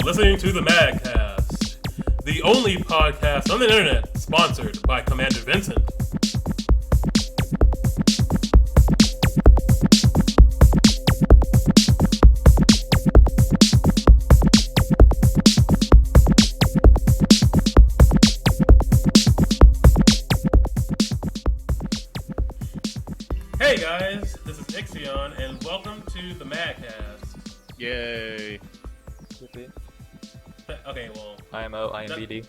listening to the MagCast, the only podcast on the internet sponsored by Commander Vincent. Hey guys, this is Ixion, and welcome to the MagCast. Yay. Okay, well, IMO, IMBD.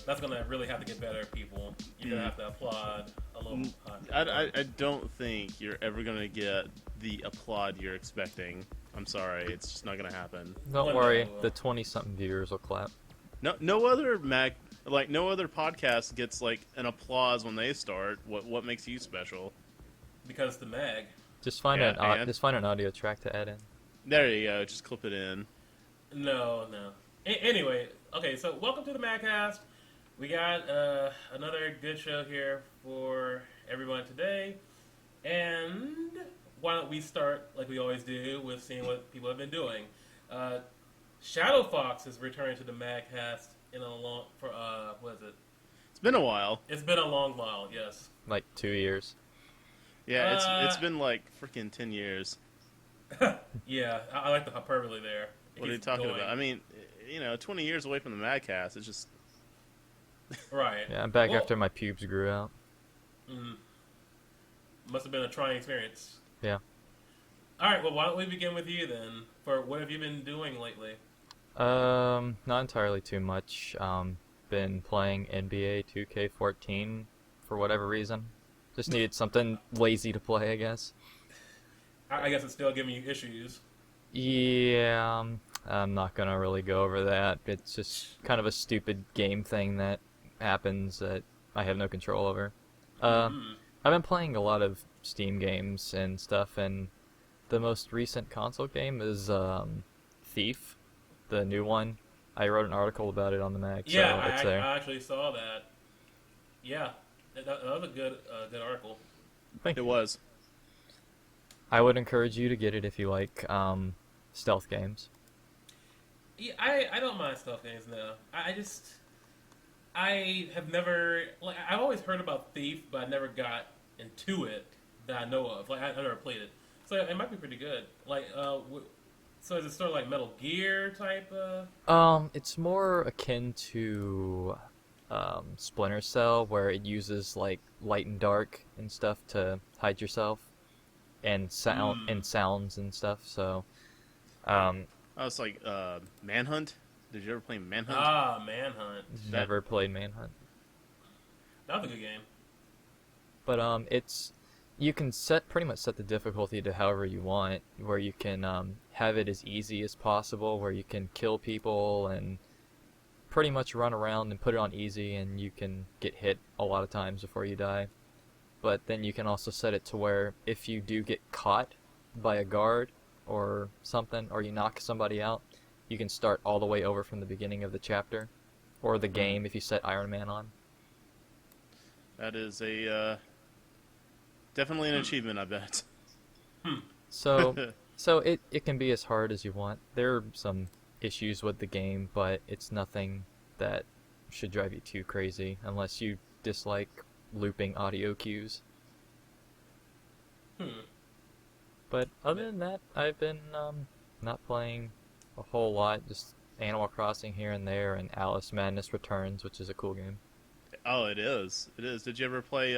That's gonna really have to get better, people. You're gonna have to applaud a little. I don't think you're ever gonna get the applaud you're expecting. I'm sorry, it's just not gonna happen. Don't worry, the 20-something viewers will clap. No other no other podcast gets like an applause when they start. What makes you special? Because the Mag. Just find an audio track to add in. There you go. Just clip it in. No. Anyway, okay, so welcome to the MagCast. We got another good show here for everyone today. And why don't we start, like we always do, with seeing what people have been doing. Shadow Fox is returning to the MagCast what is it? It's been a while. It's been a long while, yes. Like 2 years. Yeah, it's been like freaking 10 years. Yeah, I like the hyperbole there. What are you talking about? I mean, 20 years away from the MagCast, it's just... Right. Yeah, I'm back after my pubes grew out. Must have been a trying experience. Yeah. Alright, well, why don't we begin with you then? For what have you been doing lately? Not entirely too much. Been playing NBA 2K14 for whatever reason. Just needed something lazy to play, I guess. I guess it's still giving you issues. Yeah, I'm not gonna really go over that. It's just kind of a stupid game thing that happens that I have no control over. I've been playing a lot of Steam games and stuff, and the most recent console game is Thief, the new one. I wrote an article about it on the Mag, so it's there. I actually saw that. Yeah, that was a good article. Thank you. It was. I would encourage you to get it if you like stealth games. Yeah, I don't mind stealth games now. I have never, like, I've always heard about Thief, but I never got into it that I know of. Like, I never played it. So it might be pretty good. Like, so is it sort of like Metal Gear type? It's more akin to Splinter Cell, where it uses like light and dark and stuff to hide yourself, and sounds and stuff. So, it's like Manhunt. Did you ever play Manhunt? Manhunt. Never played Manhunt. That was a good game. But you can pretty much set the difficulty to however you want, where you can have it as easy as possible, where you can kill people and pretty much run around and put it on easy, and you can get hit a lot of times before you die. But then you can also set it to where if you do get caught by a guard or something, or you knock somebody out, you can start all the way over from the beginning of the chapter, or the game if you set Iron Man on. That is a definitely an achievement, I bet. So it can be as hard as you want. There are some issues with the game, but it's nothing that should drive you too crazy unless you dislike looping audio cues. But other than that, I've been not playing a whole lot, just Animal Crossing here and there, and Alice Madness Returns, which is a cool game. Oh, it is. It is. Did you ever play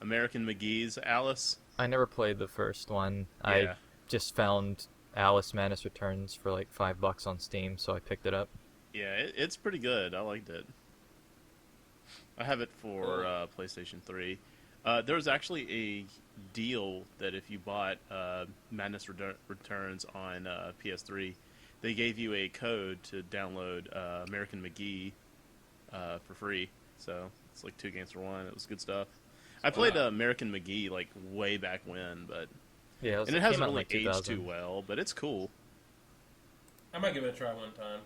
American McGee's Alice? I never played the first one. Yeah. I just found Alice Madness Returns for like $5 on Steam, so I picked it up. Yeah, it's pretty good. I liked it. I have it for PlayStation 3. There was actually a deal that if you bought Madness Returns on PS3, they gave you a code to download American McGee for free. So it's like 2 games for 1. It was good stuff. I played American McGee like way back when, but yeah, it hasn't really aged too well, but it's cool. I might give it a try one time.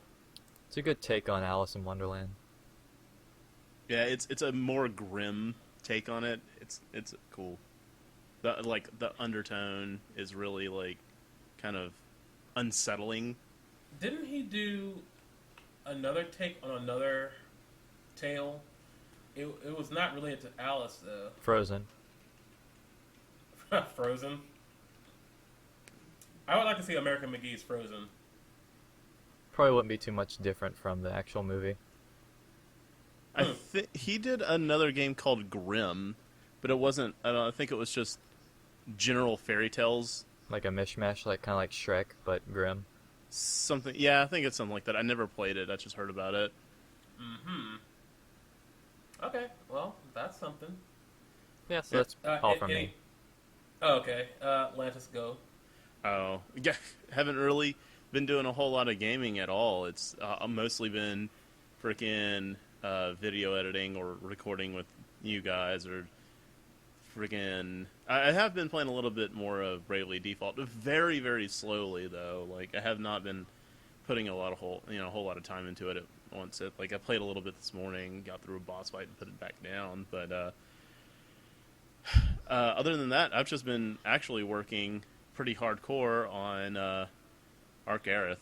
It's a good take on Alice in Wonderland. Yeah, it's a more grim take on it. It's cool. The undertone is really like kind of unsettling. Didn't he do another take on another tale. It was not related to Alice though. Frozen. Frozen. I would like to see American McGee's Frozen. Probably wouldn't be too much different from the actual movie. I think he did another game called Grimm, but it wasn't. I think it was just general fairy tales. Like a mishmash, like kind of like Shrek, but grim. Something. Yeah, I think it's something like that. I never played it. I just heard about it. Mm-hmm. Okay, well, that's something. Yeah, so that's all from any... me. Oh, okay, Lantis, go. Oh, yeah. Haven't really been doing a whole lot of gaming at all. It's mostly been freaking video editing or recording with you guys, or freaking. I have been playing a little bit more of Bravely Default, very, very slowly though. Like I have not been putting a whole lot of time into it at once. Like I played a little bit this morning, got through a boss fight and put it back down. But other than that, I've just been actually working pretty hardcore on Arc Aerith.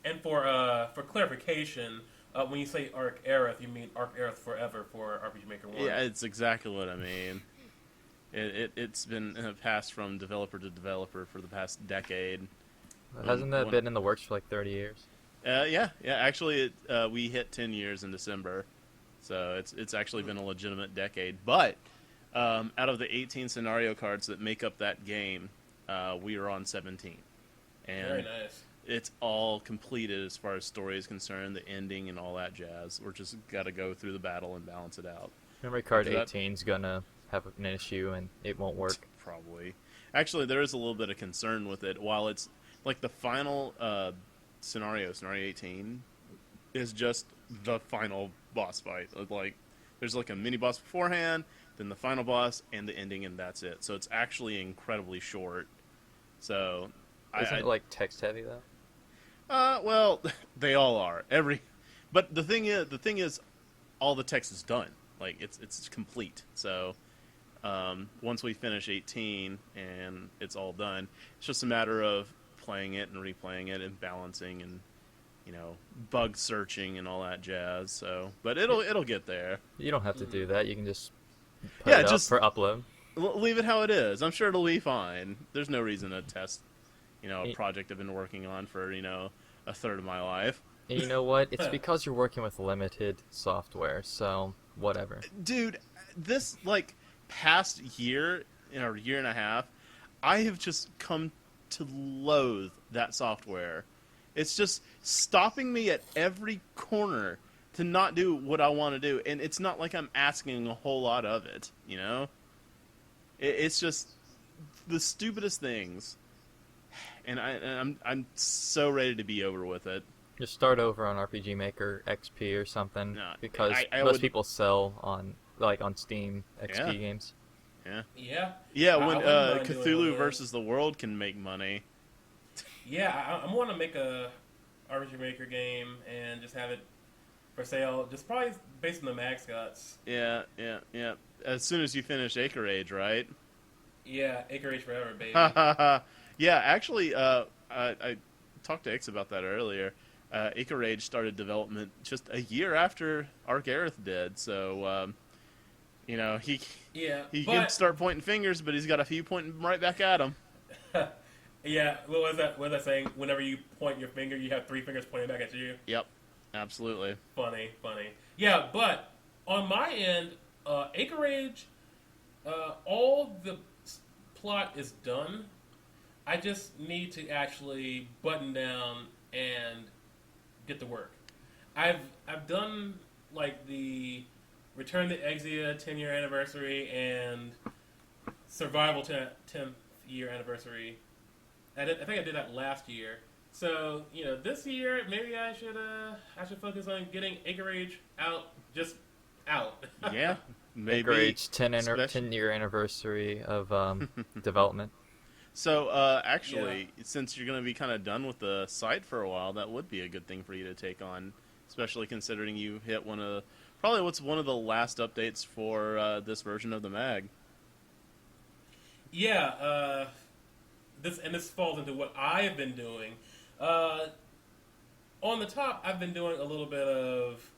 And for clarification, when you say Arc Aerith, you mean Arc Aerith Forever for RPG Maker 1. Yeah, it's exactly what I mean. It's been passed from developer to developer for the past decade. Hasn't that been in the works for like 30 years? Yeah. Actually, we hit 10 years in December, so it's actually been a legitimate decade. But out of the 18 scenario cards that make up that game, we are on 17, and very nice. It's all completed as far as story is concerned, the ending and all that jazz. We're just got to go through the battle and balance it out. Memory card 18's gonna have an issue and it won't work. Probably. Actually, there is a little bit of concern with it. While it's like the final scenario 18, is just the final boss fight. Like, there's like a mini boss beforehand, then the final boss, and the ending, and that's it. So it's actually incredibly short. So isn't it like text heavy though? Well, they all are. But the thing is, all the text is done. Like it's complete. So once we finish 18 and it's all done, it's just a matter of playing it and replaying it and balancing and bug searching and all that jazz. So, but it'll get there. You don't have to do that. You can just put it up for upload. Leave it how it is. I'm sure it'll be fine. There's no reason to test a project I've been working on for, a third of my life. And you know what? It's because you're working with limited software, so whatever. Dude, this, past year, or year and a half, I have just come to loathe that software. It's just stopping me at every corner to not do what I want to do, and it's not like I'm asking a whole lot of it, It's just the stupidest things. And I'm so ready to be over with it. Just start over on RPG Maker XP or something, because I most would... people sell on Steam XP games. Yeah. When Cthulhu versus the World can make money. Yeah, I want to make a RPG Maker game and just have it for sale. Just probably based on the MagCast. Yeah. As soon as you finish Acre Age, right? Yeah, Acre Age forever, baby. Yeah, actually, I talked to Ix about that earlier. Acre Age started development just a year after Arc Aerith did, so he can start pointing fingers, but he's got a few pointing right back at him. Yeah, what was that saying? Whenever you point your finger, you have three fingers pointing back at you. Yep, absolutely. Funny. Yeah, but on my end, Acre Age, all the plot is done. I just need to actually button down and get to work. I've done the Return to Exia 10-year anniversary and Survival 10th year anniversary. I think I did that last year. So this year maybe I should focus on getting Acre Age out. Yeah, maybe Acre Age 10-year anniversary of development. So, actually, since you're going to be kind of done with the site for a while, that would be a good thing for you to take on, especially considering you hit one of the last updates for this version of the mag. Yeah, this falls into what I've been doing. Uh, on the top, I've been doing a little bit of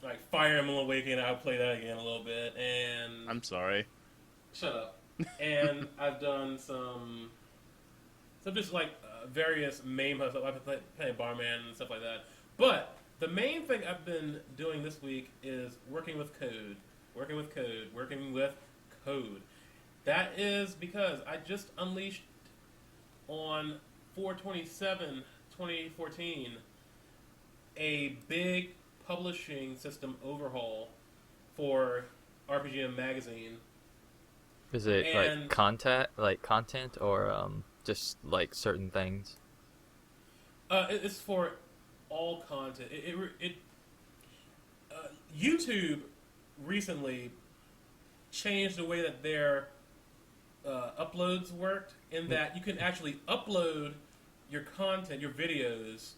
like Fire Emblem Awakening. I'll play that again a little bit, and I'm sorry. shut up. And I've done some just like various MAME stuff. I've been playing Barman and stuff like that. But the main thing I've been doing this week is working with code. That is because I just unleashed on 4/27/2014 a big publishing system overhaul for RPGM Magazine. Is it And- like content, or just like certain things? It's for all content. YouTube recently changed the way that their uploads worked, in that you can actually upload your content, your videos,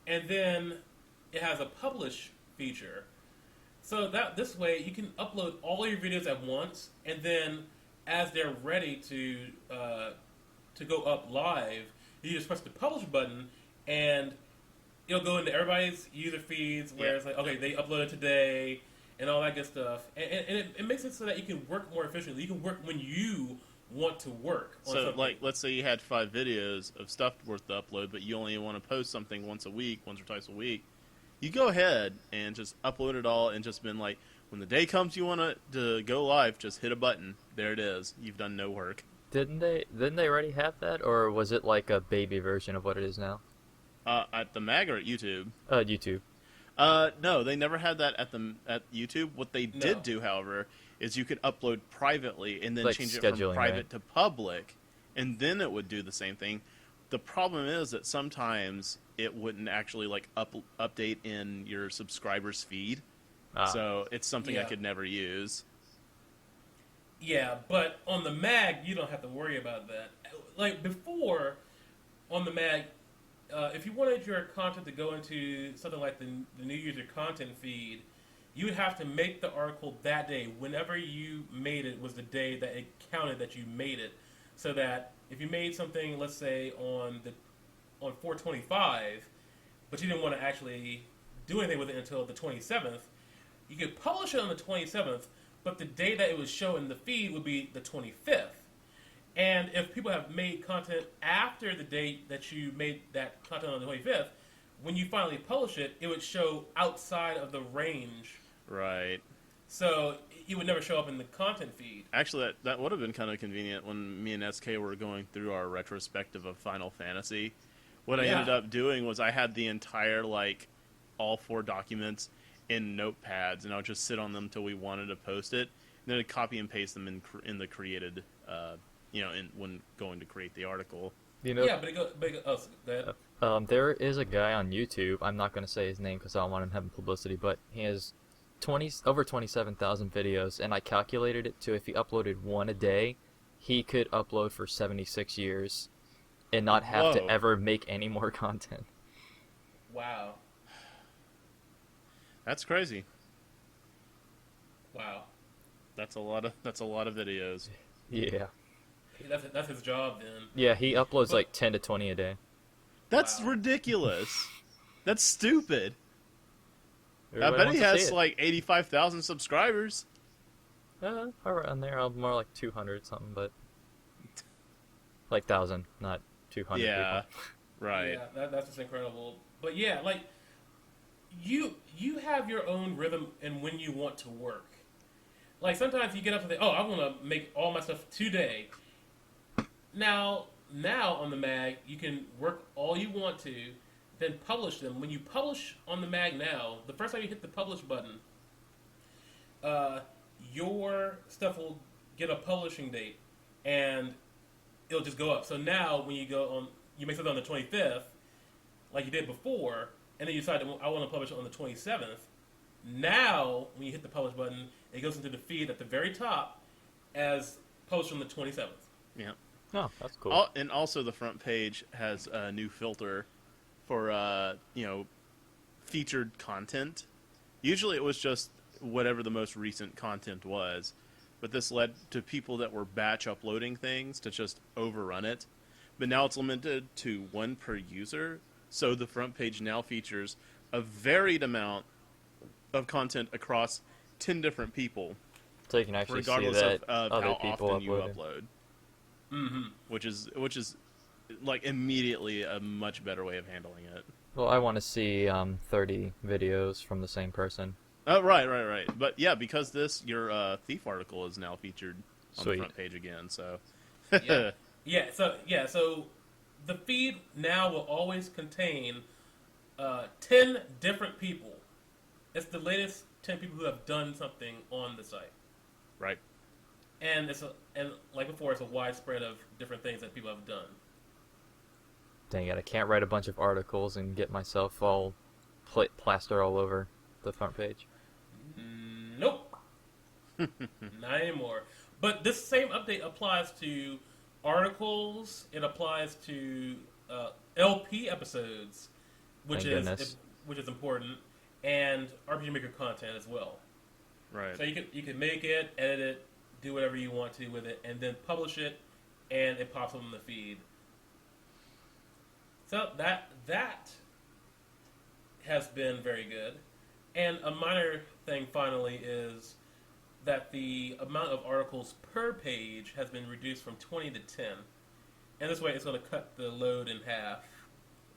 and then it has a publish feature. So that this way you can upload all your videos at once, and then as they're ready to go up live, you just press the publish button, and it'll go into everybody's user feeds where it's like, okay, they uploaded today, and all that good stuff. And it makes it so that you can work more efficiently. You can work when you want to work on So, something. like, let's say you had 5 videos of stuff worth to upload, but you only want to post something once or twice a week. You go ahead and just upload it all, and just been like, when the day comes you want to go live, just hit a button. There it is. You've done no work. Didn't they already have that, or was it like a baby version of what it is now? At the mag or at YouTube? YouTube. No, they never had that at YouTube. What they No. did do, however, is you could upload privately and then Like change it from scheduling, private right? to public, and then it would do the same thing. The problem is that sometimes it wouldn't actually like update in your subscribers' feed, so it's something I Yeah. could never use. Yeah, but on the Mag, you don't have to worry about that. Like before, on the Mag, if you wanted your content to go into something like the new user content feed, you would have to make the article that day. Whenever you made it was the day that it counted that you made it. So that if you made something, let's say on 4/25, but you didn't want to actually do anything with it until the 27th, you could publish it on the 27th, but the day that it would show in the feed would be the 25th. And if people have made content after the date that you made that content on the 25th, when you finally publish it, it would show outside of the range. Right. So it would never show up in the content feed. Actually, that would have been kind of convenient when me and SK were going through our retrospective of Final Fantasy. What I Yeah. ended up doing was I had the entire, like, all 4 documents in notepads, and I would just sit on them until we wanted to post it, and then I'd copy and paste them in the created, when going to create the article. You know, Yeah, but it goes, go ahead. there is a guy on YouTube. I'm not gonna say his name because I don't want him having publicity, but he has over 27,000 videos, and I calculated it to if he uploaded one a day, he could upload for 76 years, and not have to Whoa. ever make any more content. Wow. That's crazy. Wow. That's a lot of videos. Yeah. That's his job then. Yeah, he uploads like 10 to 20 a day. That's Wow. ridiculous. That's stupid. I Everybody bet wants he to see has it. like 85,000 subscribers. Around there, more like 200 something, but like 1,000, not 200 Yeah, people. right. Yeah, that's just incredible. But yeah, like you have your own rhythm and when you want to work. Like sometimes you get up and say, "Oh, I want to make all my stuff today." Now on the Mag, you can work all you want to, then publish them. When you publish on the Mag now, the first time you hit the publish button, your stuff will get a publishing date, and it'll just go up. So now when you go on, you make something on the 25th, like you did before, and then you decide, I want to publish it on the 27th. Now, when you hit the publish button, it goes into the feed at the very top as published on the 27th. Yeah. Oh, that's cool. And also the front page has a new filter for featured content. Usually it was just whatever the most recent content was, but this led to people that were batch uploading things to just overrun it. but now it's limited to one per user. So the front page now features a varied amount of content across 10 different people, So you can actually see regardless that of other how people often you uploaded. upload. Mm-hmm. Which is like immediately a much better way of handling it. Well, I want to see 30 videos from the same person. Oh, right. But yeah, because your thief article is now featured on Sweet. the front page again. So So the feed now will always contain 10 different people. It's the latest 10 people who have done something on the site, right. and and like before, it's a widespread of different things that people have done. Dang it, I can't write a bunch of articles and get myself all plaster all over the front page. Nope, not anymore. But this same update applies to articles. It applies to LP episodes, which Thank goodness. which is important, and RPG Maker content as well. Right. So you can make it, edit it, do whatever you want to with it, and then publish it, and it pops up in the feed. So that has been very good. And a minor thing finally is that the amount of articles per page has been reduced from 20 to 10. And this way it's going to cut the load in half,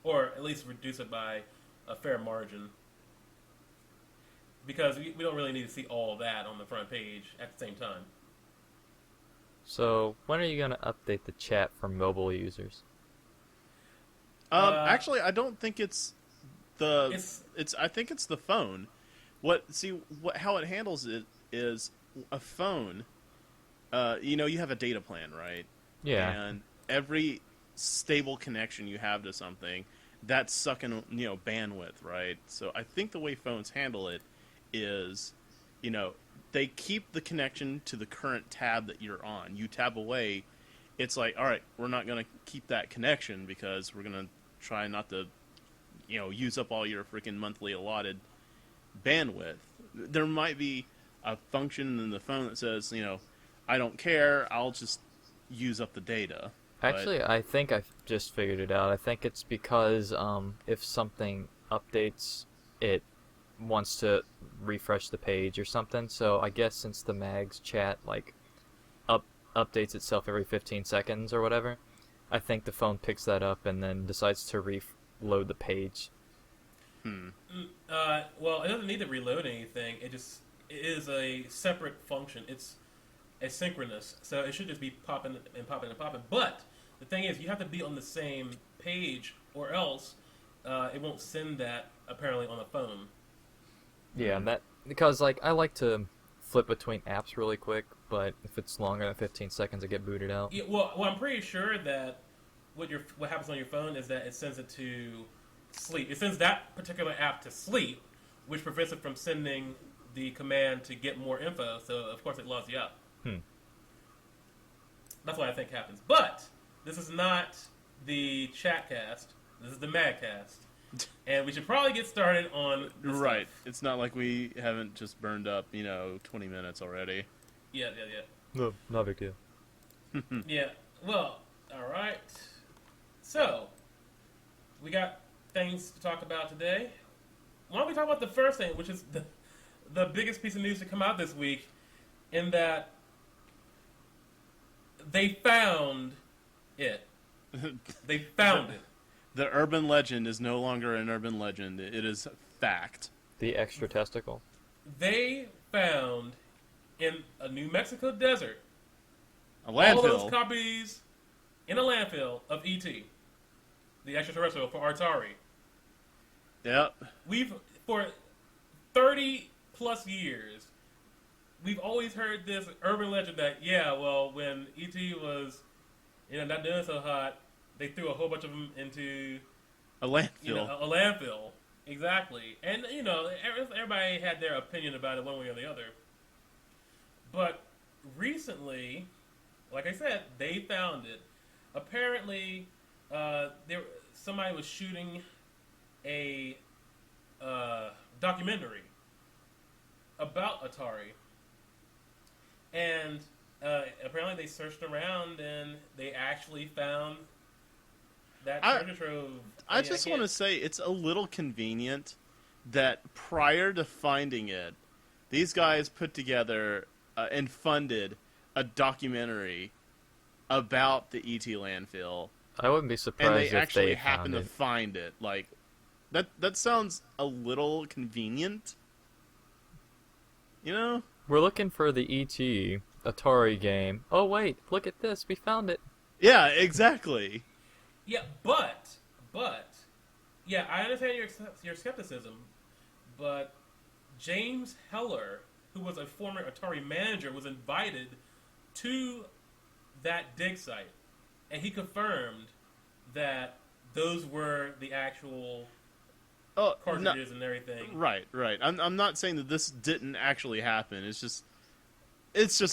or at least reduce it by a fair margin. Because we don't really need to see all that on the front page at the same time. So, when are you going to update the chat for mobile users? Actually, I don't think it's I think it's the phone. How it handles it is a phone. You have a data plan, right? Yeah. And every stable connection you have to something, that's sucking bandwidth, right? So I think the way phones handle it is, they keep the connection to the current tab that you're on. You tab away, it's like, all right, we're not going to keep that connection because we're going to try not to, use up all your freaking monthly allotted bandwidth. There might be a function in the phone that says, I don't care, I'll just use up the data. Actually, I think I've just figured it out. I think it's because if something updates, it wants to refresh the page or something. So I guess since the Mag's chat updates itself every 15 seconds or whatever, I think the phone picks that up and then decides to reload the page. Well, it doesn't need to reload anything. It is a separate function. It's asynchronous, so it should just be popping and popping and popping. But the thing is, you have to be on the same page, or else it won't send that apparently on the phone. Yeah, because I like to flip between apps really quick, but if it's longer than 15 seconds, I get booted out. Yeah, well, I'm pretty sure that what happens on your phone is that it sends it to sleep. It sends that particular app to sleep, which prevents it from sending the command to get more info. So of course it logs you out. That's what I think happens. But this is not the chatcast. This is the MagCast. And we should probably get started on this Right. stuff. It's not like we haven't just burned up, 20 minutes already. Yeah. No, not a big deal. Yeah. Well, all right. So, we got things to talk about today. Why don't we talk about the first thing, which is the biggest piece of news to come out this week, in that they found it. They found it. The urban legend is no longer an urban legend. It is fact. The extra testicle. They found in a New Mexico desert A landfill. all those copies in a landfill of E.T., the extraterrestrial for Atari. Yep. For 30 plus years, we've always heard this urban legend that, when E.T. was, not doing so hot, they threw a whole bunch of them into A landfill. a landfill. Exactly. And, everybody had their opinion about it one way or the other. But recently, like I said, they found it. Apparently, somebody was shooting a documentary about Atari. And apparently they searched around and they actually found that I- treasure trove. I just want to say it's a little convenient that prior to finding it, these guys put together and funded a documentary about the ET landfill, I wouldn't be and surprised they if actually they happened found to it. find it. Like that sounds a little convenient, you know? We're looking for the ET Atari game. Oh wait, look at this. We found it. Yeah, exactly. Yeah, but yeah, I understand your skepticism, but James Heller, who was a former Atari manager, was invited to that dig site, and he confirmed that those were the actual Oh, cartridges and everything. Right. I'm not saying that this didn't actually happen. It's just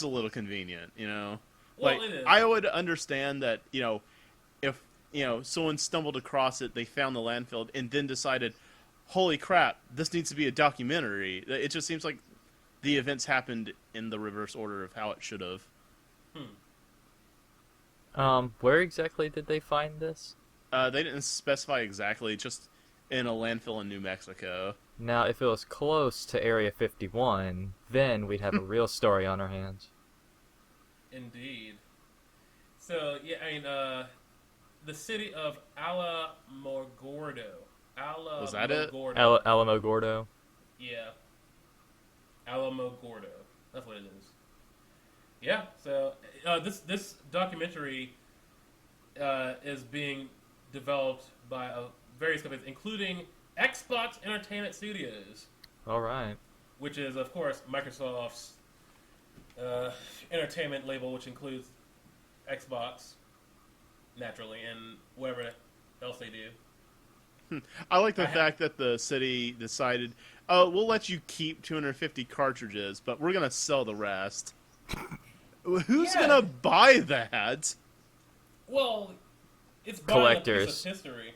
a little convenient, you know. Well, Like it is. I would understand that, you know, if someone stumbled across it, they found the landfill, and then decided, "Holy crap, this needs to be a documentary." It just seems like the events happened in the reverse order of how it should have. Where exactly did they find this? They didn't specify exactly, just in a landfill in New Mexico. Now, if it was close to Area 51, then we'd have a real story on our hands. Indeed. So yeah, I mean, the city of Alamogordo. Was that it? Alamo Gordo. Yeah. Alamogordo. That's what it is. Yeah. So this documentary is being developed by various companies, including Xbox Entertainment Studios, All right. which is of course Microsoft's entertainment label, which includes Xbox, naturally, and whatever else they do. I like the fact that the city decided, "Oh, we'll let you keep 250 cartridges, but we're gonna sell the rest." Who's Yeah. gonna buy that? Well, it's buying a piece Collectors. of history.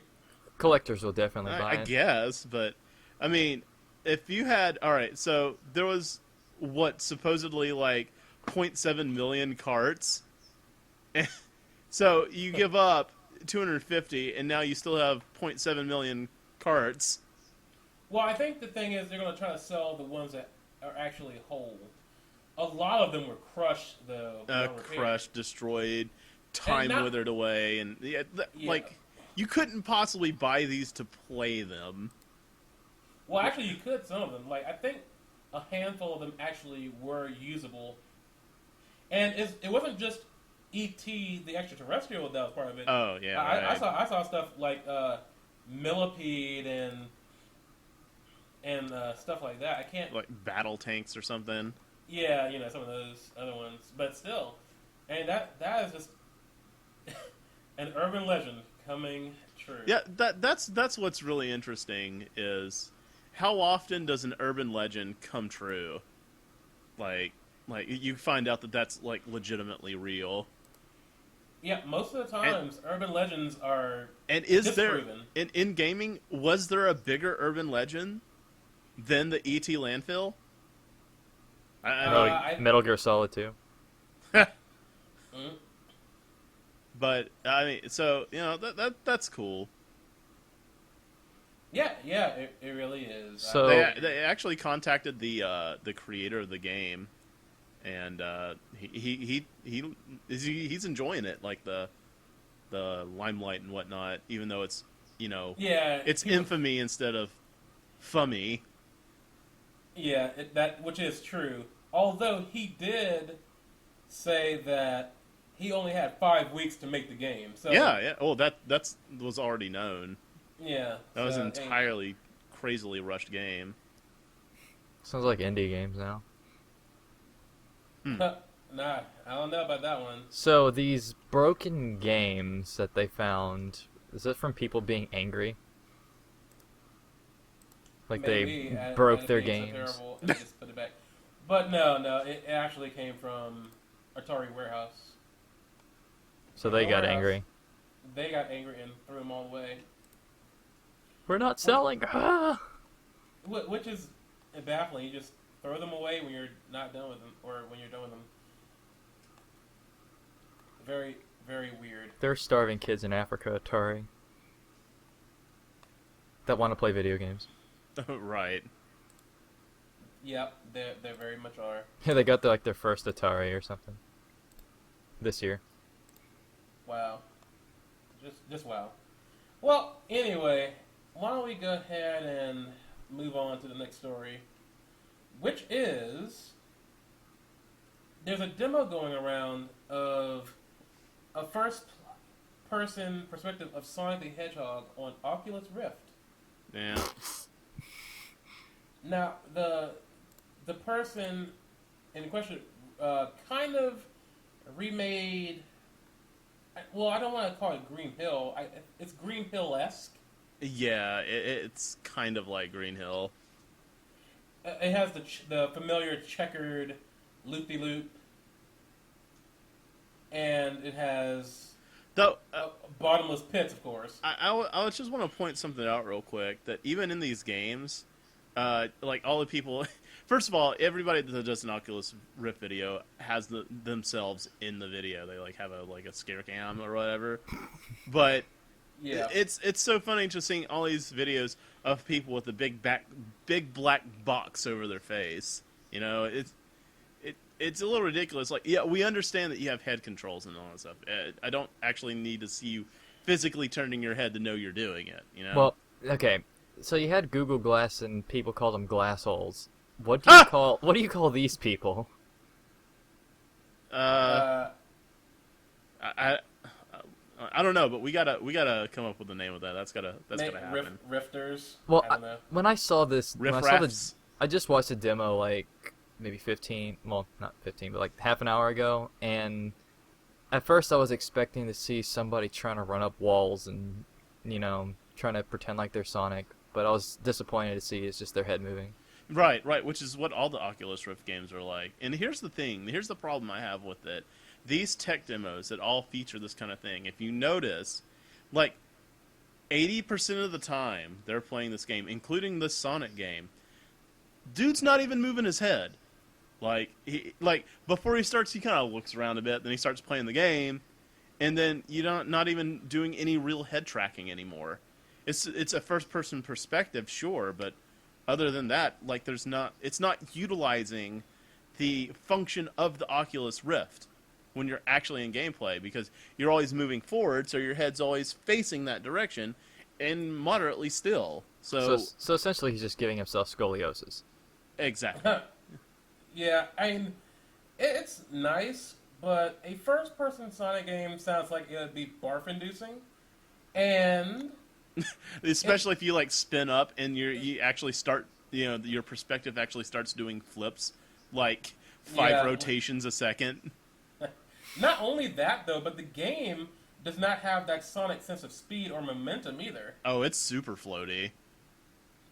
Collectors will definitely buy I it. guess, but I mean, if you had, all right, so there was what supposedly like 0.7 million carts. So you give up 250, and now you still have 0.7 million carts. Well, I think the thing is they're going to try to sell the ones that are actually whole. A lot of them were crushed, though. beyond repair. Crushed, destroyed, time not- withered away, and Yeah. like you couldn't possibly buy these to play them. Well, actually, you could some of them. Like I think a handful of them actually were usable, and it wasn't just E.T. the extraterrestrial that was part of it. Oh yeah, I right. saw stuff like millipede and stuff like that. I can't. Like battle tanks or something. Yeah, some of those other ones, but still, and that is just an urban legend coming true. Yeah, that's what's really interesting is how often does an urban legend come true? Like you find out that that's like legitimately real. Yeah, most of the times, urban legends are And is there disproven. in gaming, was there a bigger urban legend than the ET landfill? I mean, Metal Gear Solid 2. but I mean, so that's cool. Yeah, it really is. So- They actually contacted the creator of the game, and he's enjoying it, like the limelight and whatnot, even though it's yeah, it's infamy instead of fummy. Yeah, that which is true. Although he did say that he only had 5 weeks to make the game. So Yeah. Oh, that was already known. yeah, That was so, an entirely crazily rushed game. Sounds like indie games now. Nah, I don't know about that one. So these broken games that they found, is it from people being angry? Like Maybe, they at broke it their being so games. terrible, and they just put it back. But no, it actually came from Atari Warehouse. So they got Warehouse. angry. They got angry and threw them all away. We're not selling. Ah! Which is baffling. You just throw them away when you're not done with them, or when you're done with them. Very, very weird. They're starving kids in Africa, Atari. that want to play video games. Right. Yep, they very much are. Yeah, they got their first Atari or something this year. Wow. Just wow. Well, anyway, why don't we go ahead and move on to the next story, which is there's a demo going around of a first-person perspective of Sonic the Hedgehog on Oculus Rift. Yeah. Now, the person in question kind of remade. Well, I don't want to call it Green Hill. It's Green Hill-esque. Yeah, it's kind of like Green Hill. It has the familiar checkered loop-de-loop, and it has bottomless pits, of course. I just want to point something out real quick, that even in these games, like all the people... First of all, everybody that does an Oculus Rift video has themselves in the video. They have a scare cam or whatever. But yeah, it's so funny just seeing all these videos of people with a big black box over their face. It's a little ridiculous. Yeah, we understand that you have head controls and all that stuff. I don't actually need to see you physically turning your head to know you're doing it. Well, okay. So you had Google Glass, and people called them glass holes. What do you call these people? I don't know, but we gotta come up with the name of that. That's gotta happen. Rifters. Well, I don't know. when I saw this, Riff-raffs. I just watched a demo maybe 15, well, not 15, but half an hour ago, and at first I was expecting to see somebody trying to run up walls and trying to pretend like they're Sonic, but I was disappointed to see it's just their head moving. Right, which is what all the Oculus Rift games are like. And here's the thing, here's the problem I have with it. These tech demos that all feature this kind of thing, if you notice, 80% of the time they're playing this game, including this Sonic game, dude's not even moving his head. Before he starts, he kind of looks around a bit, then he starts playing the game, and then you're not even doing any real head tracking anymore. It's a first-person perspective, sure, but other than that, it's not utilizing the function of the Oculus Rift when you're actually in gameplay, because you're always moving forward, so your head's always facing that direction and moderately still. So essentially he's just giving himself scoliosis. Exactly. Yeah, I mean, it's nice, but a first-person Sonic game sounds like it would be barf-inducing, and... Especially if you spin up and you actually start, your perspective actually starts doing flips, 5 rotations a second. Not only that though, but the game does not have that Sonic sense of speed or momentum either. Oh, it's super floaty.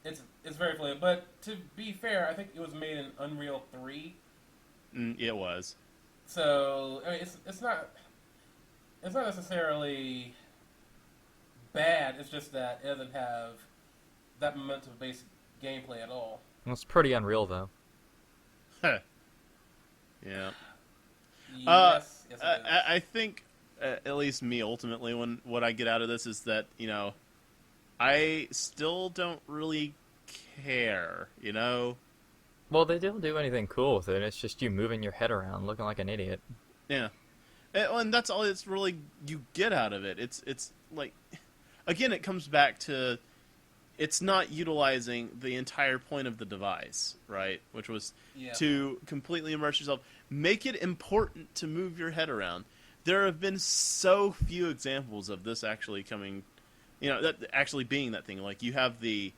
It's very floaty, but to be fair, I think it was made in Unreal 3. It was. So I mean, it's not necessarily bad. It's just that it doesn't have that momentum-based gameplay at all. Well, it's pretty unreal, though. Yeah. Yes, it is. I think, at least me, ultimately, what I get out of this is that, I still don't really care, Well, they don't do anything cool with it. It's just you moving your head around, looking like an idiot. Yeah. And that's all it's really you get out of it. It's again, it comes back to it's not utilizing the entire point of the device, right? Which was to completely immerse yourself. Make it important to move your head around. There have been so few examples of this actually coming, that actually being that thing. You have the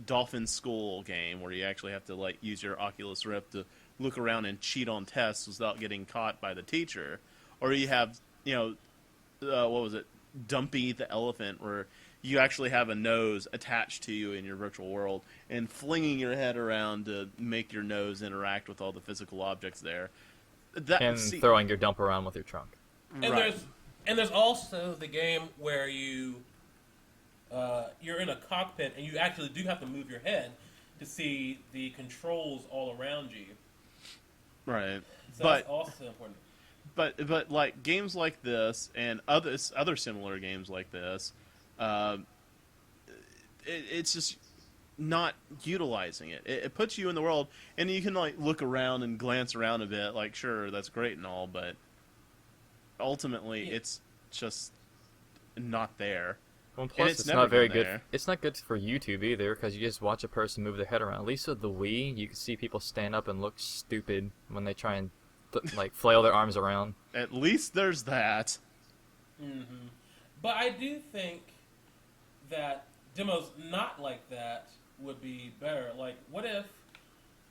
Dolphin School game where you actually have to use your Oculus Rift to look around and cheat on tests without getting caught by the teacher. Or you have, what was it? Dumpy the Elephant, where you actually have a nose attached to you in your virtual world and flinging your head around to make your nose interact with all the physical objects there. Throwing your dump around with your trunk. And there's also the game where you're in a cockpit and you actually do have to move your head to see the controls all around you. Right. So that's also important. But games like this and other similar games like this, it's just not utilizing it. It puts you in the world, and you can like look around and glance around a bit. Like, sure, that's great and all, but ultimately, it's just not there. Well, plus, it's it's never not very been good. there. It's not good for YouTube either, because you just watch a person move their head around. At least with the Wii, you can see people stand up and look stupid when they try and like flail their arms around. At least there's that. Mm-hmm. But I do think that demos not like that would be better. Like, what if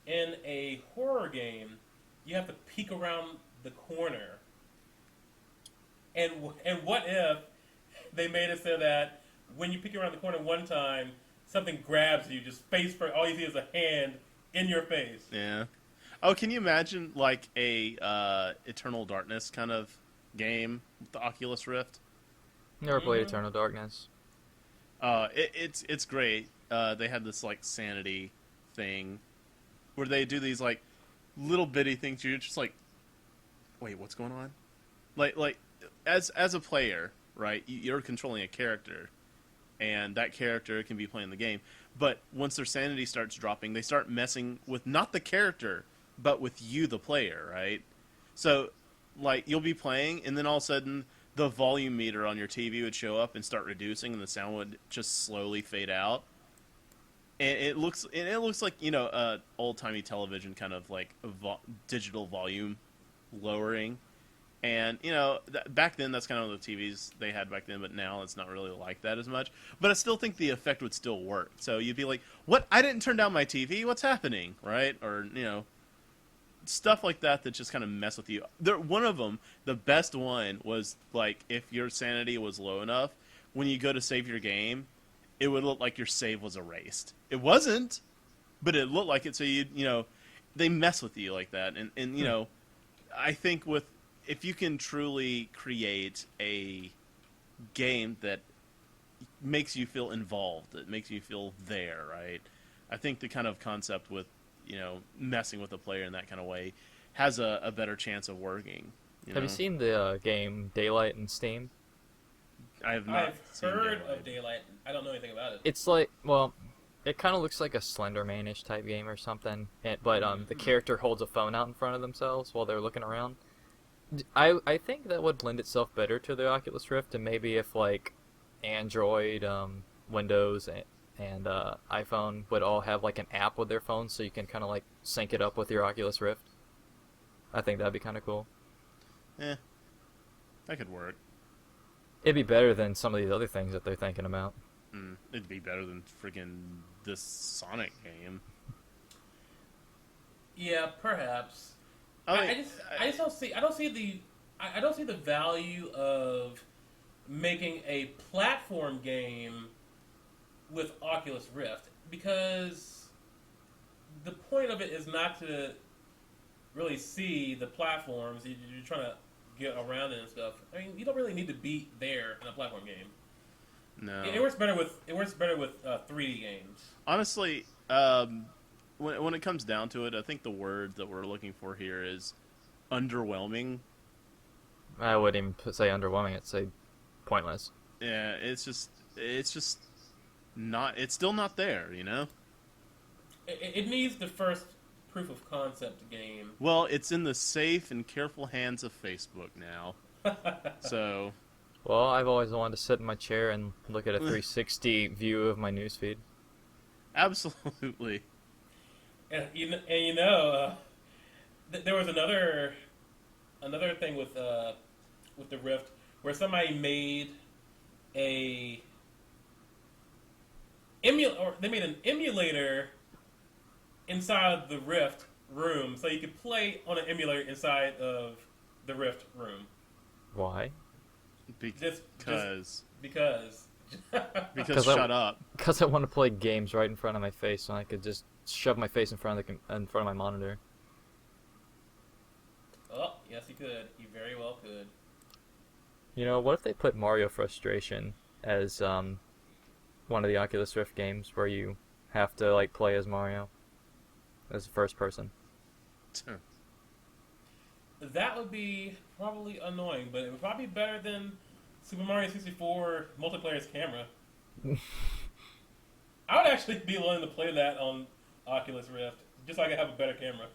in a horror game you have to peek around the corner, and what if they made it so that when you peek around the corner one time, something grabs you, just face first. All you see is a hand in your face. Yeah. Oh, can you imagine like a Eternal Darkness kind of game with the Oculus Rift? Never played Eternal Darkness. It's great. They had this like sanity thing where they do these like little bitty things. You're just like, wait, what's going on? Like as a player, right? You're controlling a character, and that character can be playing the game. But once their sanity starts dropping, they start messing with not the character, but with you, the player, right? So, like, you'll be playing, and then all of a sudden, the volume meter on your TV would show up and start reducing, and the sound would just slowly fade out. And it looks like, you know, old-timey television kind of like digital volume lowering. And, you know, back then, that's kind of the TVs they had back then, but now it's not really like that as much. But I still think the effect would still work. So you'd be like, what? I didn't turn down my TV? What's happening? Right? Or, you know, stuff like that that just kind of mess with you. One of them, the best one, was, like, if your sanity was low enough, when you go to save your game, it would look like your save was erased. It wasn't, but it looked like it. So, you know, they mess with you like that. And you know, I think if you can truly create a game that makes you feel involved, that makes you feel there, right? I think the kind of concept with, you know, messing with a player in that kind of way has a better chance of working. Have you seen the game Daylight in Steam? I have not. I've heard of Daylight. I don't know anything about it. It's like, well, it kind of looks like a Slender Man-ish type game or something. But the character holds a phone out in front of themselves while they're looking around. I think that would lend itself better to the Oculus Rift, and maybe if like Android, Windows, and iPhone would all have like an app with their phones, so you can kind of like sync it up with your Oculus Rift. I think that'd be kind of cool. That could work. It'd be better than some of these other things that they're thinking about. It'd be better than freaking this Sonic game. Yeah, perhaps. I don't see the value of making a platform game with Oculus Rift, because the point of it is not to really see the platforms. You're trying to get around it and stuff. I mean, you don't really need to be there in a platform game. No. It works better with 3D games. Honestly, when it comes down to it, I think the word that we're looking for here is underwhelming. I wouldn't even say underwhelming. I'd say pointless. Yeah, it's just not. It's still not there, you know. It needs the first proof of concept game. Well, it's in the safe and careful hands of Facebook now. So. Well, I've always wanted to sit in my chair and look at a 360 view of my newsfeed. Absolutely. And you know, there was another thing with the Rift where somebody made they made an emulator inside the Rift room, so you could play on an emulator inside of the Rift room. Why? Because shut up. Because I want to play games right in front of my face, so I could just shove my face in front of my monitor. Oh, yes, you could. You very well could. You know, what if they put Mario Frustration as one of the Oculus Rift games where you have to like play as Mario as a first person? That would be probably annoying, but it would probably be better than Super Mario 64 multiplayer's camera. I would actually be willing to play that on Oculus Rift, just so I could have a better camera.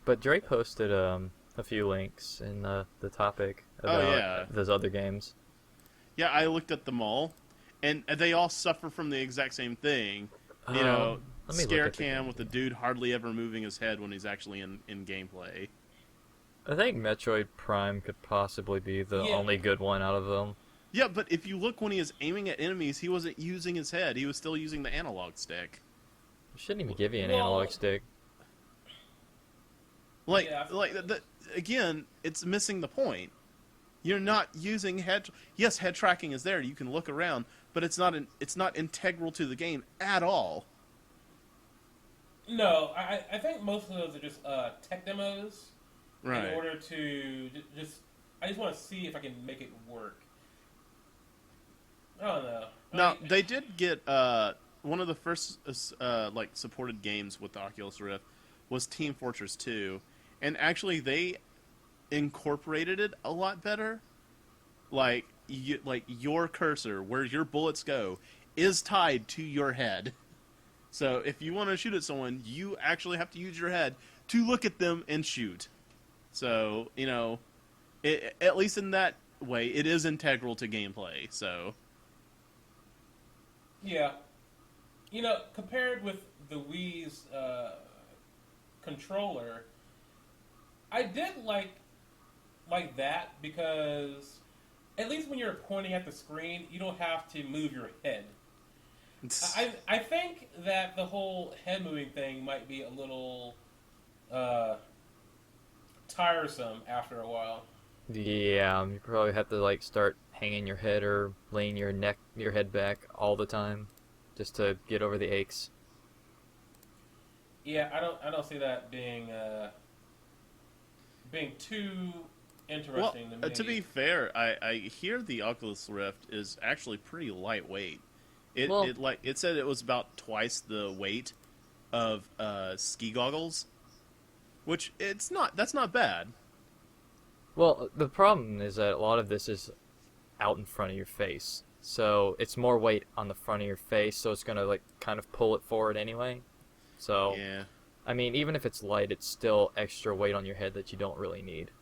But Dre posted a few links in the topic about those other games. Yeah, I looked at them all, and they all suffer from the exact same thing. You know, scare cam with the dude hardly ever moving his head when he's actually in gameplay. I think Metroid Prime could possibly be the only good one out of them. Yeah, but if you look when he is aiming at enemies, he wasn't using his head. He was still using the analog stick. It shouldn't even give you an analog stick. Again, it's missing the point. You're not using head. Yes, head tracking is there. You can look around, but it's not integral to the game at all. No, I think most of those are just tech demos. Right. In order to I just want to see if I can make it work. I don't know. Now they did get one of the first supported games with the Oculus Rift was Team Fortress 2, and actually they incorporated it a lot better. Like your cursor, where your bullets go, is tied to your head. So if you want to shoot at someone, you actually have to use your head to look at them and shoot. So, you know, at least in that way, it is integral to gameplay, so... Yeah. You know, compared with the Wii's controller, I did like that because at least when you're pointing at the screen, you don't have to move your head. I think that the whole head moving thing might be a little tiresome after a while. Yeah, you probably have to start hanging your head or laying your head back all the time, just to get over the aches. Yeah, I don't see that being too interesting to me. To be fair, I hear the Oculus Rift is actually pretty lightweight. It said it was about twice the weight of ski goggles, which that's not bad. Well, the problem is that a lot of this is out in front of your face, so it's more weight on the front of your face, so it's gonna kind of pull it forward anyway. So, yeah. I mean, even if it's light, it's still extra weight on your head that you don't really need.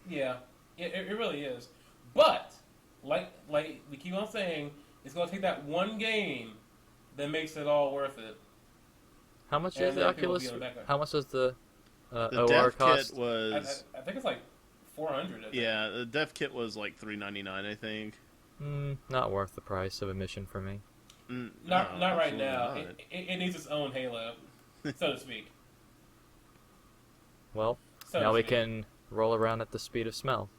Yeah, it really is. But like we keep on saying, it's gonna take that one game that makes it all worth it. How much is the Oculus? How much does the The OR dev cost? kit was... I think it's like $400. Yeah, the dev kit was like $399, I think. Not worth the price of admission for me. Not right now. Not. It needs its own Halo, so to speak. Well, now we can roll around at the speed of smell.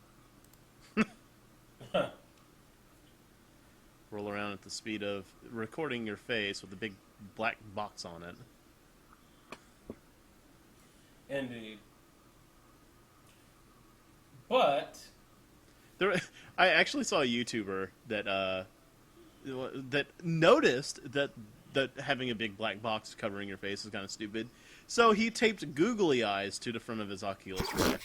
Roll around at the speed of recording your face with a big black box on it. Indeed. But I actually saw a YouTuber that noticed that having a big black box covering your face is kind of stupid. So he taped googly eyes to the front of his Oculus Rift.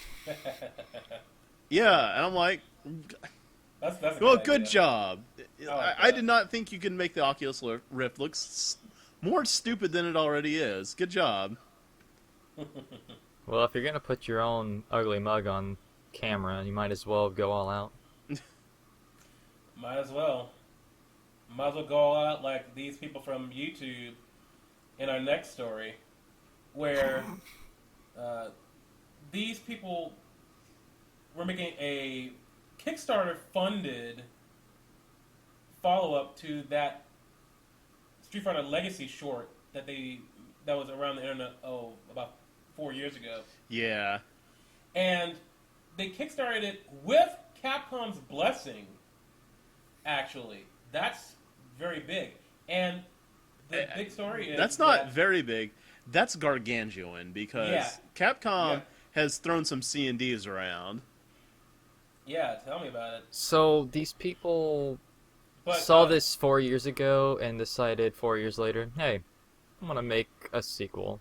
Yeah, and I'm like, that's well, good good idea. job. Like I did not think you could make the Oculus Rift look more stupid than it already is. Good job. Well, if you're gonna put your own ugly mug on camera, you might as well go all out. Might as well. Might as well go all out like these people from YouTube in our next story, where these people were making a Kickstarter-funded follow-up to that Street Fighter Legacy short that was around the internet about 4 years ago. Yeah. And they kickstarted it with Capcom's blessing, actually. That's very big. And the big story is that's not very big. That's gargantuan because Capcom has thrown some C&Ds around. Yeah, tell me about it. So these people saw this 4 years ago and decided 4 years later, hey, I'm gonna make a sequel.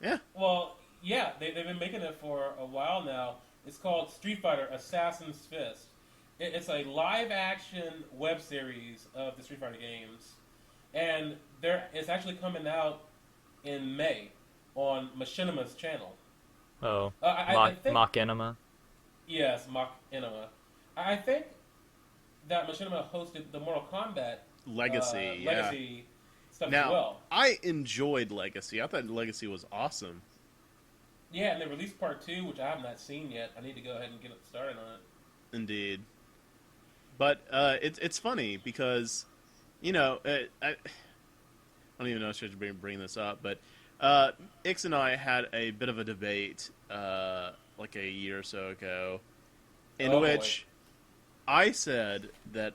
Yeah. Well, yeah, they've been making it for a while now. It's called Street Fighter Assassin's Fist. It's a live action web series of the Street Fighter games, and it's actually coming out in May on Machinima's channel. Oh, I think Mock Enema. yes, Mach Enema. I think that Machinima hosted the Mortal Kombat Legacy, Legacy stuff Now, as well. I enjoyed Legacy. I thought Legacy was awesome. Yeah, and they released part 2, which I have not seen yet. I need to go ahead and get started on it. Indeed. But it's funny because, I don't even know if I should bring this up, but Ix and I had a bit of a debate like a year or so ago in which I said that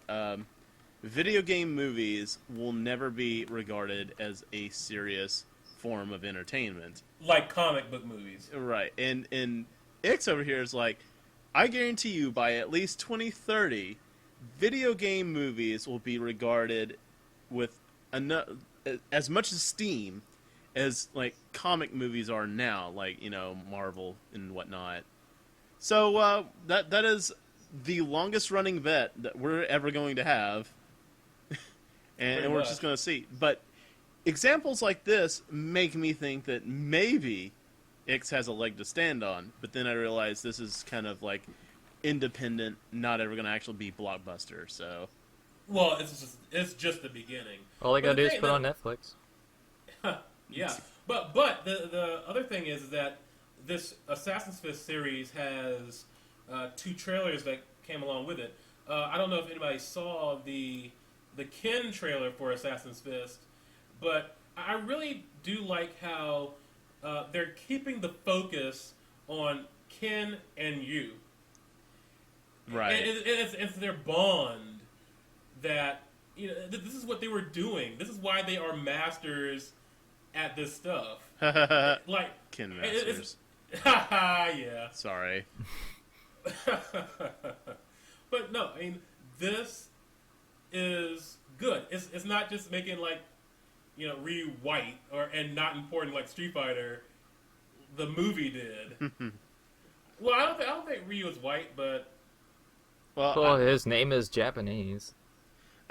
video game movies will never be regarded as a serious form of entertainment. Like comic book movies. Right. And Ix over here is like, I guarantee you by at least 2030, video game movies will be regarded with as much esteem as like comic movies are now, like, Marvel and whatnot. So that is the longest running bet that we're ever going to have. and we're just going to see. But examples like this make me think that maybe Ix has a leg to stand on. But then I realize this is kind of like independent, not ever going to actually be blockbuster. So, well, it's just the beginning. All I gotta do is put on Netflix. Yeah, but the other thing is that this Assassin's Fist series has 2 trailers that came along with it. I don't know if anybody saw the Ken trailer for Assassin's Fist, but I really do like how they're keeping the focus on Ken and Ryu. right. And it's their bond that, this is what they were doing. This is why they are masters at this stuff. Like Ken Masters. Yeah. Sorry. But no, I mean, this is good. It's not just making like, Ryu white and not important like Street Fighter, the movie did. Well, I don't think Ryu is white, but Well, his name is Japanese.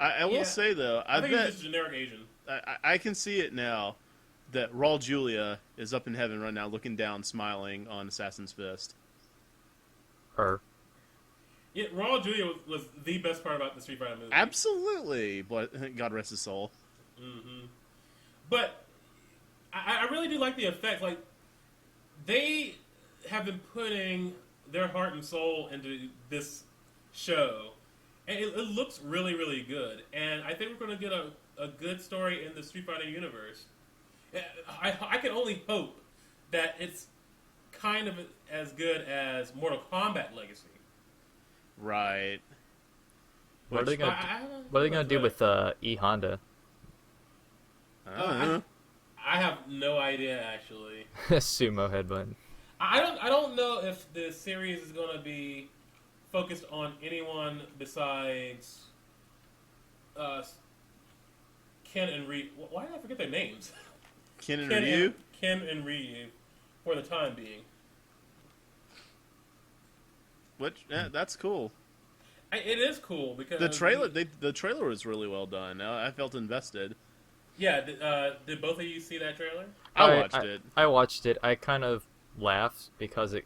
I will say though, I think he's just generic Asian. I can see it now that Raul Julia is up in heaven right now, looking down, smiling on Assassin's Fist. Yeah, Raul Julia was the best part about the Street Fighter movie. Absolutely, but God rest his soul. Mm-hmm. But I really do like the effect. Like, they have been putting their heart and soul into this show, and it looks really, really good. And I think we're going to get a good story in the Street Fighter universe. I can only hope that it's kind of as good as Mortal Kombat Legacy. Right. What are they gonna do with E Honda? I have no idea, actually. Sumo headbutt. I don't know if the series is going to be focused on anyone besides Ken and Ryu. Why did I forget their names? Ken and Ryu? Ken and Ryu, for the time being. Which that's cool. It is cool because The trailer was really well done. I felt invested. Yeah, did both of you see that trailer? I watched it. I watched it. I kind of laughed because it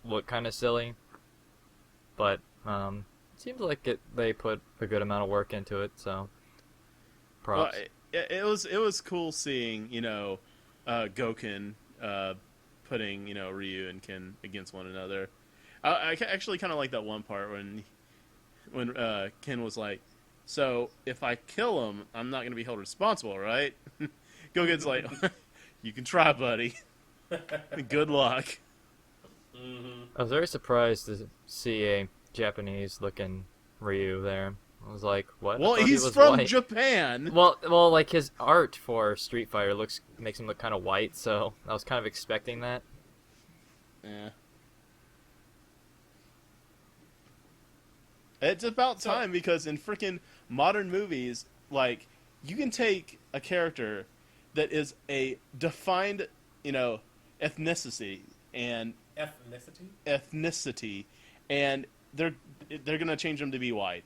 looked kind of silly, but it seems like they put a good amount of work into it. So, props. Well, it was cool seeing Goken putting Ryu and Ken against one another. I actually kind of like that one part when Ken was like, "So if I kill him, I'm not going to be held responsible, right?" Goken's like, "You can try, buddy. Good luck." Mm-hmm. I was very surprised to see a Japanese-looking Ryu there. I was like, "What?" Well, he he's was from white. Japan. Well, like his art for Street Fighter makes him look kind of white, so I was kind of expecting that. Yeah. It's about time because in freaking modern movies, like, you can take a character that is a defined, ethnicity and Ethnicity, and they're gonna change him to be white.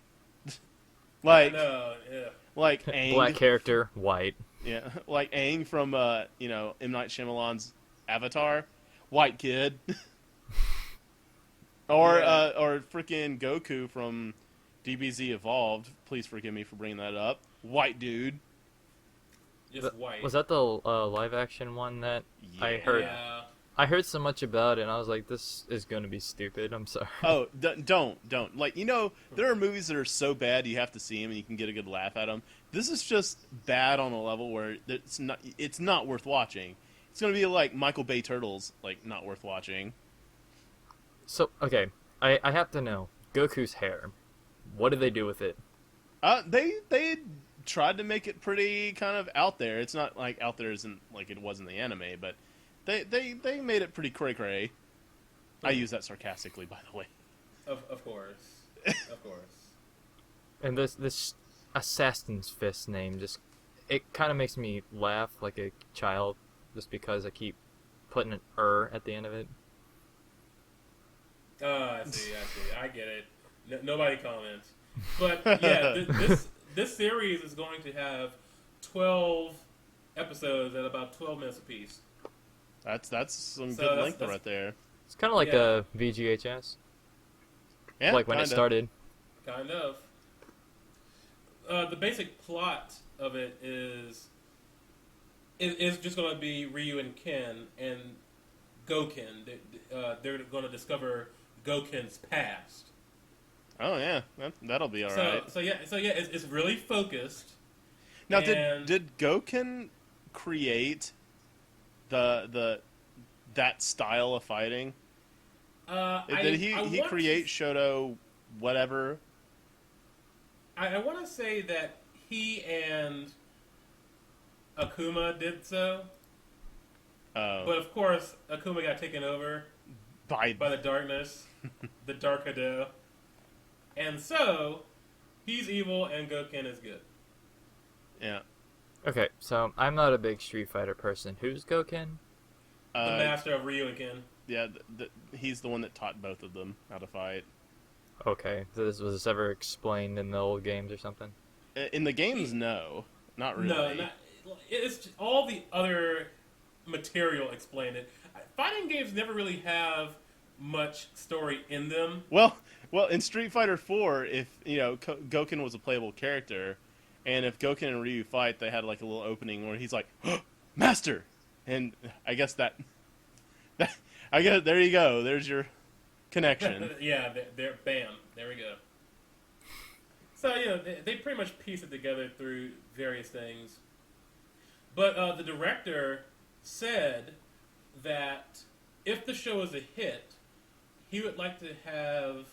Like, No, yeah. like Aang, Black character, white. yeah, like Aang from M. Night Shyamalan's Avatar, white kid, or freaking Goku from DBZ Evolved. Please forgive me for bringing that up. White dude. Just white. Was that the live action one that I heard? Yeah. I heard so much about it, and I was like, this is going to be stupid. I'm sorry. Oh, don't. Like, there are movies that are so bad you have to see them and you can get a good laugh at them. This is just bad on a level where it's not worth watching. It's going to be like Michael Bay Turtles, like, not worth watching. So, okay, I have to know. Goku's hair. What did they do with it? They tried to make it pretty kind of out there. It's not like out there isn't like it was in the anime, but they made it pretty cray-cray. I use that sarcastically, by the way. Of course. Of course. And this Assassin's Fist name it kind of makes me laugh like a child, just because I keep putting an at the end of it. Oh, I see. I get it. Nobody comments. But yeah, this series is going to have 12 episodes at about 12 minutes apiece. That's some good length right there. It's kind of like a VGHS. Yeah, like when it started. Kind of. The basic plot of it is just going to be Ryu and Ken and Goken. They're going to discover Goken's past. Oh yeah, that'll be all right. So it's really focused. Now, did Goken create that style of fighting? Did he create Shoto whatever? I want to say that he and Akuma did so. But of course, Akuma got taken over by the darkness, the Dark Hado. And so, he's evil and Goken is good. Yeah. Okay, so I'm not a big Street Fighter person. Who's Goken? The master of Ryu and Ken. Yeah, he's the one that taught both of them how to fight. Okay, so was this ever explained in the old games or something? In the games, no. Not really. No, it's just all the other material explained it. Fighting games never really have much story in them. Well, in Street Fighter 4, if Goken was a playable character, and if Goken and Ryu fight, they had like a little opening where he's like, oh, "Master," and I guess there you go. There's your connection. Yeah, bam, there we go. So they pretty much piece it together through various things. But the director said that if the show is a hit, he would like to have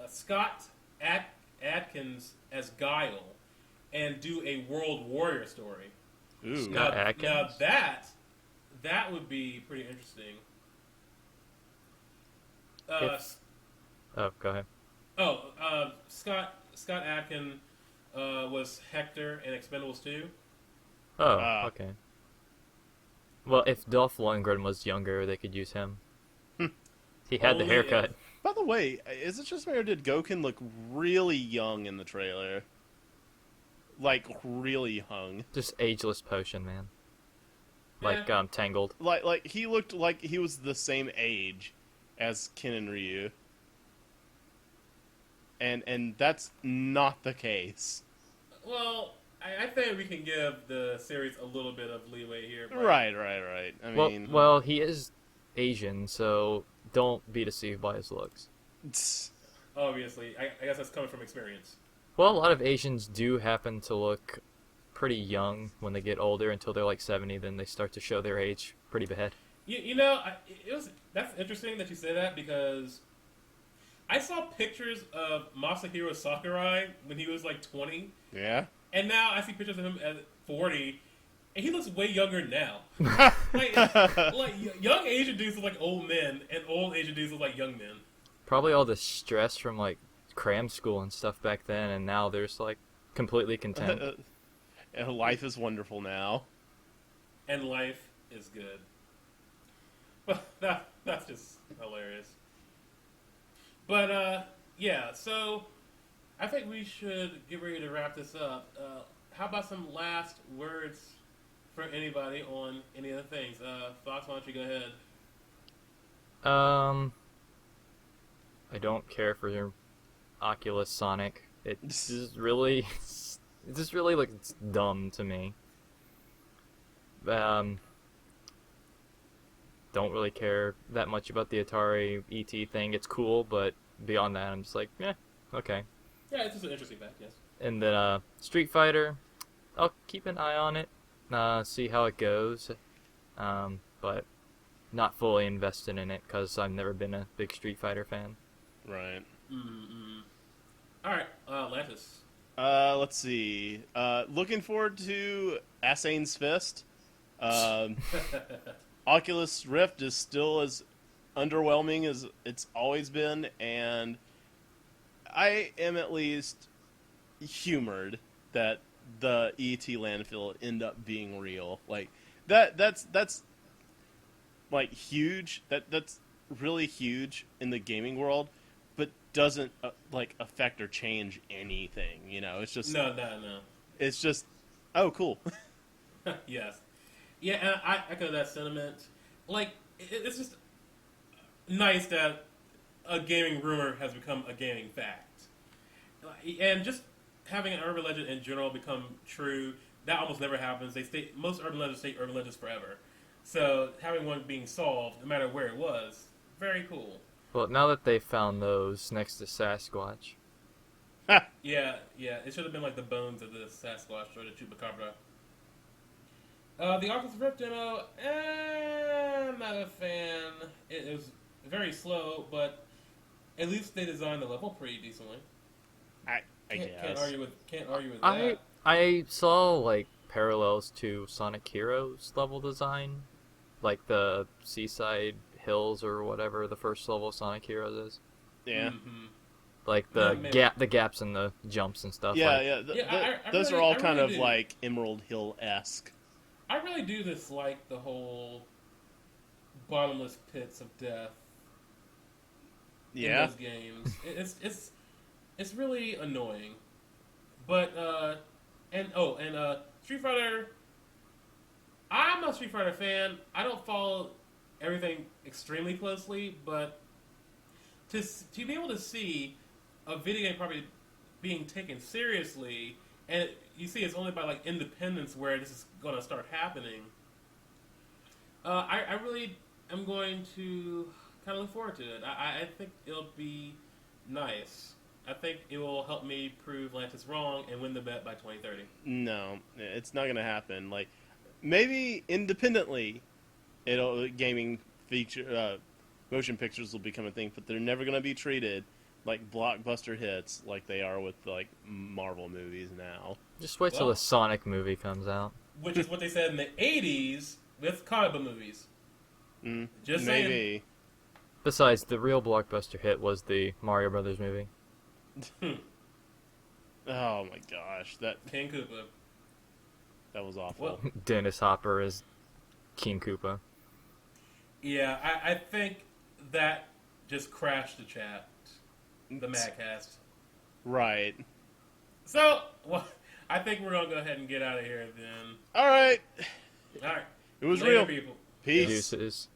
Scott Adkins as Guile and do a World Warrior story. Ooh. Scott Adkins? Now that would be pretty interesting. Go ahead. Scott Adkins was Hector in Expendables 2. Oh, okay. Well, if Dolph Lundgren was younger, they could use him. He had the haircut. By the way, is it just me or did Goken look really young in the trailer? Like, really young. Just ageless potion, man. Like, Tangled. Like he looked like he was the same age as Ken and Ryu. And that's not the case. Well, I think we can give the series a little bit of leeway here. Right. I mean... Well, he is Asian, so don't be deceived by his looks. Obviously. I guess that's coming from experience. Well, a lot of Asians do happen to look pretty young when they get older until they're like 70, then they start to show their age pretty bad. That's interesting that you say that because I saw pictures of Masahiro Sakurai when he was like 20. Yeah. And now I see pictures of him at 40, and he looks way younger now. like young Asian dudes look like old men, and old Asian dudes look like young men. Probably all the stress from like cram school and stuff back then, and now they're just like completely content. Life is wonderful now. And life is good. Well, that's just hilarious. But yeah, so I think we should get ready to wrap this up. How about some last words for anybody on any other things? Fox, why don't you go ahead? I don't care for your Oculus Sonic. It's really like it's dumb to me. Don't really care that much about the Atari ET thing. It's cool, but beyond that, I'm just like, okay. Yeah, it's just an interesting fact, yes. And then Street Fighter, I'll keep an eye on it, see how it goes, but not fully invested in it because I've never been a big Street Fighter fan. Right. Mm-hmm. All right, Lantis. Let's see. Looking forward to Assane's Fist. Oculus Rift is still as underwhelming as it's always been, and I am at least humored that the ET landfill end up being real. Like that's like huge. That's really huge in the gaming world, but doesn't like affect or change anything. You know, it's just No. It's just cool. Yes. Yeah, and I echo that sentiment. Like, it's just nice that a gaming rumor has become a gaming fact. And just having an urban legend in general become true, that almost never happens. Most urban legends stay urban legends forever. So having one being solved, no matter where it was, very cool. Well, now that they found those next to Sasquatch. Yeah, it should have been like the bones of the Sasquatch or the Chupacabra. The Oculus Rift demo, I'm not a fan. It was very slow, but at least they designed the level pretty decently. I guess. Can't argue with that. I saw like parallels to Sonic Heroes level design, like the seaside hills or whatever the first level of Sonic Heroes is. Yeah. Mm-hmm. Like the gaps in the jumps and stuff. Yeah, I those really, are all I kind really of do. like Emerald Hill-esque. I really do dislike the whole bottomless pits of death in those games. It's really annoying. But Street Fighter. I'm a Street Fighter fan. I don't follow everything extremely closely, but to be able to see a video game probably being taken seriously, and you see it's only by like independence where this is going to start happening. I really am going to kind of look forward to it. I think it'll be nice. I think it will help me prove Lantis wrong and win the bet by 2030. No, it's not going to happen. Like, maybe independently, gaming feature motion pictures will become a thing, but they're never going to be treated like blockbuster hits like they are with like Marvel movies now. Just wait till the Sonic movie comes out. Which is what they said in the 80s with comic book movies. Just maybe. saying. Besides, the real blockbuster hit was the Mario Brothers movie. Oh my gosh, King Koopa. that was awful. Well, Dennis Hopper is King Koopa. yeah, I think that just crashed the chat, the MagCast. Right. So, I think we're gonna go ahead and get out of here then. All right. All right. It was Later, real. people. Peace. Deuces.